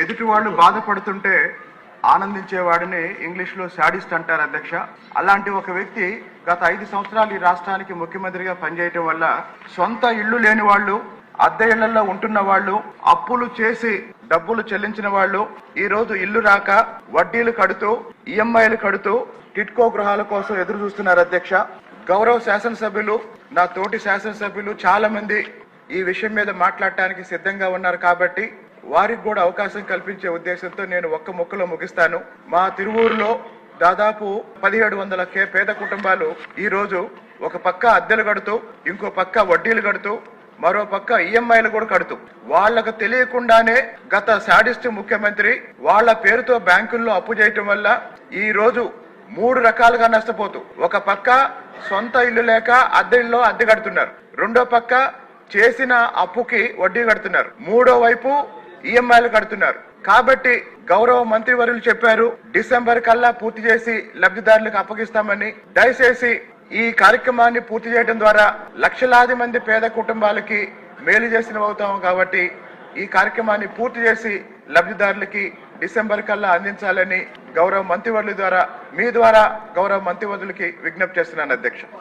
ఎదుటి వాళ్ళు బాధపడుతుంటే ఆనందించేవాడిని ఇంగ్లీష్లో శాడిస్ట్ అంటారు అధ్యక్ష. అలాంటి ఒక వ్యక్తి గత 5 సంవత్సరాలు ఈ రాష్ట్రానికి ముఖ్యమంత్రిగా పనిచేయటం వల్ల సొంత ఇళ్లు లేని వాళ్ళు, అద్దె ఇళ్లలో ఉంటున్న వాళ్ళు, అప్పులు చేసి డబ్బులు చెల్లించిన వాళ్ళు ఈ రోజు ఇల్లు రాక వడ్డీలు కడుతూ, ఈఎంఐలు కడుతూ టిట్కో గృహాల కోసం ఎదురు చూస్తున్నారు అధ్యక్ష. గౌరవ శాసనసభ్యులు, నా తోటి శాసనసభ్యులు చాలా మంది ఈ విషయం మీద మాట్లాడటానికి సిద్ధంగా ఉన్నారు కాబట్టి వారికి కూడా అవకాశం కల్పించే ఉద్దేశంతో నేను ఒక్క ముక్కలో ముగిస్తాను. మా తిరువూరులో దాదాపు 1700 పేద కుటుంబాలు ఈ రోజు ఒక పక్క అద్దెలు కడుతూ, ఇంకో పక్క వడ్డీలు కడుతూ, మరో పక్క ఈఎంఐలు కూడా కడుతూ, వాళ్లకు తెలియకుండానే గత శాడిస్ట్ ముఖ్యమంత్రి వాళ్ల పేరుతో బ్యాంకుల్లో అప్పు చేయటం వల్ల ఈ రోజు 3 రకాలుగా నష్టపోతూ, ఒక పక్క సొంత ఇల్లు లేక అద్దె ఇల్లు అద్దె కడుతున్నారు, రెండో పక్క చేసిన అప్పుకి వడ్డీ కడుతున్నారు, మూడో వైపు ఈఎంఐలు కడుతున్నారు. కాబట్టి గౌరవ మంత్రివర్యులు చెప్పారు డిసెంబర్ కల్లా పూర్తి చేసి లబ్ధిదారులకు అప్పగిస్తామని. దయచేసి ఈ కార్యక్రమాన్ని పూర్తి చేయడం ద్వారా లక్షలాది మంది పేద కుటుంబాలకి మేలు చేసిన అవుతాం. కాబట్టి ఈ కార్యక్రమాన్ని పూర్తి చేసి లబ్ధిదారులకి డిసెంబర్ కల్లా అందించాలని గౌరవ మంత్రివర్యుల ద్వారా, మీ ద్వారా గౌరవ మంత్రివర్యులకి విజ్ఞప్తి చేస్తున్నాను అధ్యక్ష.